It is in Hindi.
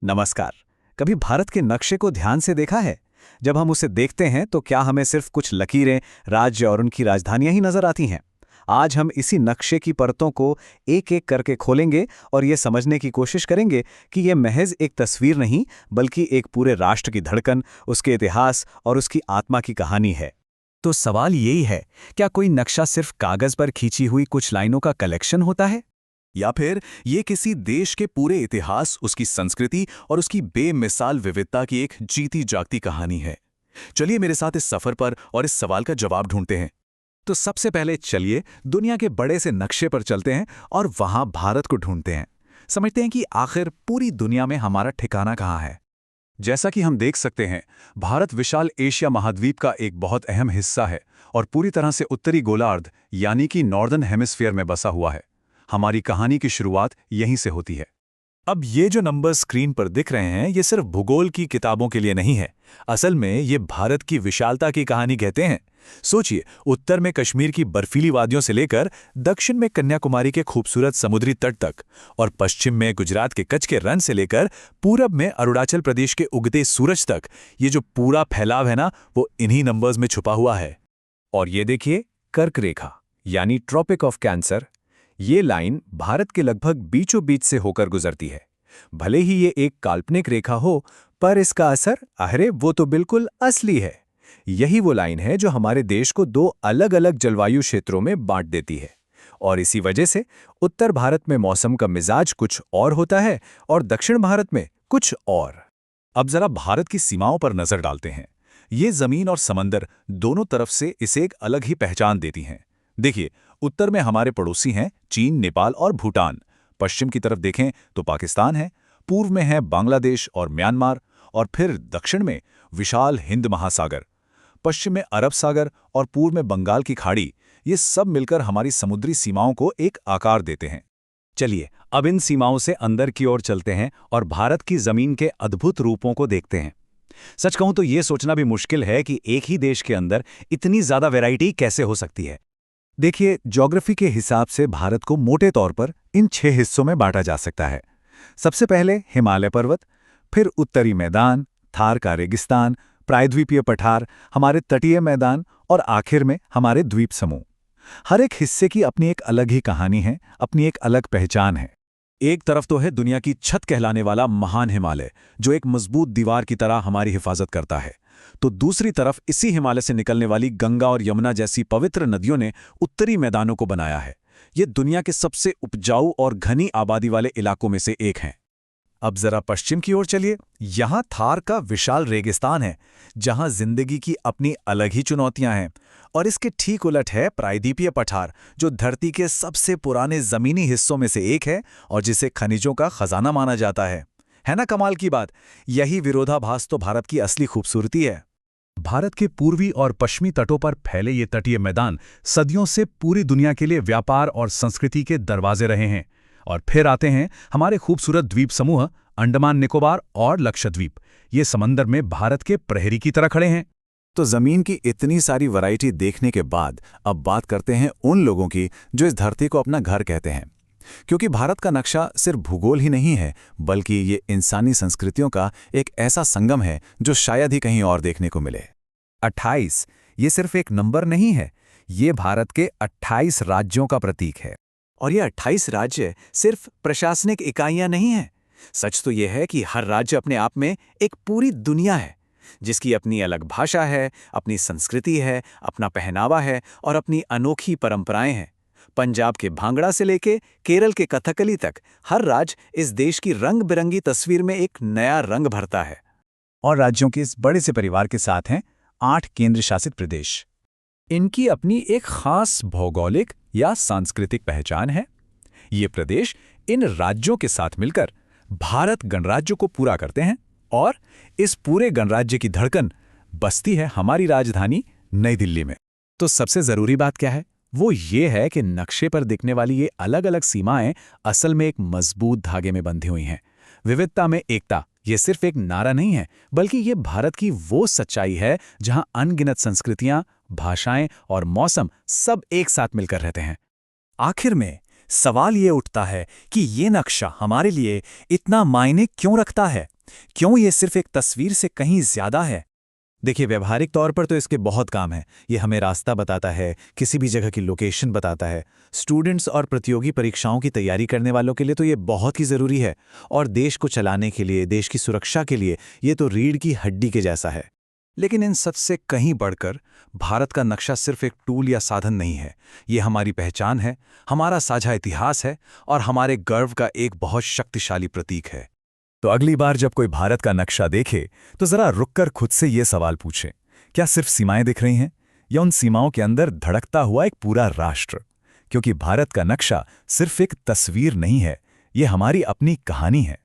नमस्कार। कभी भारत के नक्शे को ध्यान से देखा है? जब हम उसे देखते हैं तो क्या हमें सिर्फ कुछ लकीरें, राज्य और उनकी राजधानियां ही नजर आती हैं? आज हम इसी नक्शे की परतों को एक-एक करके खोलेंगे और ये समझने की कोशिश करेंगे कि ये महज एक तस्वीर नहीं, बल्कि एक पूरे राष्ट्र की धड़कन, उसके इतिहास और उसकी आत्मा की कहानी है। तो सवाल यही है, क्या कोई नक्शा सिर्फ कागज पर खींची हुई कुछ लाइनों का कलेक्शन होता है? या फिर ये किसी देश के पूरे इतिहास, उसकी संस्कृति और उसकी बेमिसाल विविधता की एक जीती जागती कहानी है? चलिए मेरे साथ इस सफर पर और इस सवाल का जवाब ढूंढते हैं। तो सबसे पहले चलिए दुनिया के बड़े से नक्शे पर चलते हैं और वहां भारत को ढूंढते हैं। समझते हैं कि आखिर पूरी दुनिया में हमारा ठिकाना कहाँ है। जैसा कि हम देख सकते हैं, भारत विशाल एशिया महाद्वीप का एक बहुत अहम हिस्सा है और पूरी तरह से उत्तरी गोलार्ध यानी कि नॉर्दर्न हेमिस्फीयर में बसा हुआ है। हमारी कहानी की शुरुआत यहीं से होती है। अब ये जो नंबर स्क्रीन पर दिख रहे हैं, ये सिर्फ भूगोल की किताबों के लिए नहीं है। असल में ये भारत की विशालता की कहानी कहते हैं। सोचिए, उत्तर में कश्मीर की बर्फीली वादियों से लेकर दक्षिण में कन्याकुमारी के खूबसूरत समुद्री तट तक, और पश्चिम में गुजरात के कच्छ के रण से लेकर पूरब में अरुणाचल प्रदेश के उगते सूरज तक, ये जो पूरा फैलाव है ना, वो इन्हीं नंबर्स में छुपा हुआ है। और ये देखिए, कर्क रेखा यानी ट्रॉपिक ऑफ कैंसर, ये लाइन भारत के लगभग बीचों बीच से होकर गुजरती है। भले ही ये एक काल्पनिक रेखा हो, पर इसका असर, अरे वो तो बिल्कुल असली है। यही वो लाइन है जो हमारे देश को दो अलग-अलग जलवायु क्षेत्रों में बांट देती है। और इसी वजह से उत्तर भारत में मौसम का मिजाज कुछ और होता है और दक्षिण भारत में कुछ और। अब जरा भारत की सीमाओं पर नजर डालते हैं। ये जमीन और समंदर दोनों तरफ से इसे एक अलग ही पहचान देती हैं। देखिए, उत्तर में हमारे पड़ोसी हैं चीन, नेपाल और भूटान। पश्चिम की तरफ देखें तो पाकिस्तान है, पूर्व में है बांग्लादेश और म्यांमार, और फिर दक्षिण में विशाल हिंद महासागर, पश्चिम में अरब सागर और पूर्व में बंगाल की खाड़ी। ये सब मिलकर हमारी समुद्री सीमाओं को एक आकार देते हैं। चलिए, अब इन सीमाओं से अंदर की ओर चलते हैं और भारत की जमीन के अद्भुत रूपों को देखते हैं। सच कहूं तो ये सोचना भी मुश्किल है कि एक ही देश के अंदर इतनी ज्यादा वैरायटी कैसे हो सकती है। देखिए, ज्योग्राफी के हिसाब से भारत को मोटे तौर पर इन 6 हिस्सों में बांटा जा सकता है। सबसे पहले हिमालय पर्वत, फिर उत्तरी मैदान, थार का रेगिस्तान, प्रायद्वीपीय पठार, हमारे तटीय मैदान और आखिर में हमारे द्वीप समूह। हर एक हिस्से की अपनी एक अलग ही कहानी है, अपनी एक अलग पहचान है। एक तरफ तो है दुनिया की छत कहलाने वाला महान हिमालय, जो एक मजबूत दीवार की तरह हमारी हिफाजत करता है। तो दूसरी तरफ इसी हिमालय से निकलने वाली गंगा और यमुना जैसी पवित्र नदियों ने उत्तरी मैदानों को बनाया है। ये दुनिया के सबसे उपजाऊ और घनी आबादी वाले इलाकों में से एक हैं। अब जरा पश्चिम की ओर चलिए। यहाँ थार का विशाल रेगिस्तान है, जहाँ जिंदगी की अपनी अलग ही चुनौतियां हैं। और इसके ठीक उलट है प्रायद्वीपीय पठार, जो धरती के सबसे पुराने जमीनी हिस्सों में से एक है और जिसे खनिजों का खजाना माना जाता है ना कमाल की बात? यही विरोधाभास तो भारत की असली खूबसूरती है। भारत के पूर्वी और पश्चिमी तटों पर फैले ये तटीय मैदान सदियों से पूरी दुनिया के लिए व्यापार और संस्कृति के दरवाजे रहे हैं। और फिर आते हैं हमारे खूबसूरत द्वीप समूह अंडमान निकोबार और लक्षद्वीप। ये समंदर में भारत के प्रहरी की तरह खड़े हैं। तो जमीन की इतनी सारी वैरायटी देखने के बाद अब बात करते हैं उन लोगों की जो इस धरती को अपना घर कहते हैं। क्योंकि भारत का नक्शा सिर्फ भूगोल ही नहीं है, बल्कि ये इंसानी संस्कृतियों का एक ऐसा संगम है जो शायद ही कहीं और देखने को मिले। 28 ये सिर्फ एक नंबर नहीं है, ये भारत के 28 राज्यों का प्रतीक है। और ये 28 राज्य सिर्फ प्रशासनिक इकाइयां नहीं हैं। सच तो ये है कि हर राज्य अपने आप में एक पूरी दुनिया है, जिसकी अपनी अलग भाषा है, अपनी संस्कृति है, अपना पहनावा है और अपनी अनोखी परंपराएं हैं। पंजाब के भांगड़ा से लेके केरल के कथकली तक हर राज्य इस देश की रंग बिरंगी तस्वीर में एक नया रंग भरता है। और राज्यों के इस बड़े से परिवार के साथ हैं 8 केंद्र शासित प्रदेश। इनकी अपनी एक खास भौगोलिक या सांस्कृतिक पहचान है। ये प्रदेश इन राज्यों के साथ मिलकर भारत गणराज्य को पूरा करते हैं और इस पूरे गणराज्य की धड़कन बसती है हमारी राजधानी नई दिल्ली में। तो सबसे जरूरी बात क्या है? वो ये है कि नक्शे पर दिखने वाली ये अलग अलग सीमाएं असल में एक मजबूत धागे में बंधी हुई हैं। विविधता में एकता, ये सिर्फ एक नारा नहीं है, बल्कि ये भारत की वो सच्चाई है जहां अनगिनत संस्कृतियां, भाषाएं और मौसम सब एक साथ मिलकर रहते हैं। आखिर में सवाल ये उठता है कि ये नक्शा हमारे लिए इतना मायने क्यों रखता है? क्यों ये सिर्फ एक तस्वीर से कहीं ज्यादा है? देखिए, व्यवहारिक तौर पर तो इसके बहुत काम हैं। ये हमें रास्ता बताता है, किसी भी जगह की लोकेशन बताता है। स्टूडेंट्स और प्रतियोगी परीक्षाओं की तैयारी करने वालों के लिए तो ये बहुत ही ज़रूरी है। और देश को चलाने के लिए, देश की सुरक्षा के लिए ये तो रीढ़ की हड्डी के जैसा है। लेकिन इन सब से कहीं बढ़कर भारत का नक्शा सिर्फ एक टूल या साधन नहीं है। ये हमारी पहचान है, हमारा साझा इतिहास है और हमारे गर्व का एक बहुत शक्तिशाली प्रतीक है। तो अगली बार जब कोई भारत का नक्शा देखे तो जरा रुककर खुद से ये सवाल पूछें, क्या सिर्फ सीमाएं दिख रही हैं या उन सीमाओं के अंदर धड़कता हुआ एक पूरा राष्ट्र? क्योंकि भारत का नक्शा सिर्फ एक तस्वीर नहीं है, ये हमारी अपनी कहानी है।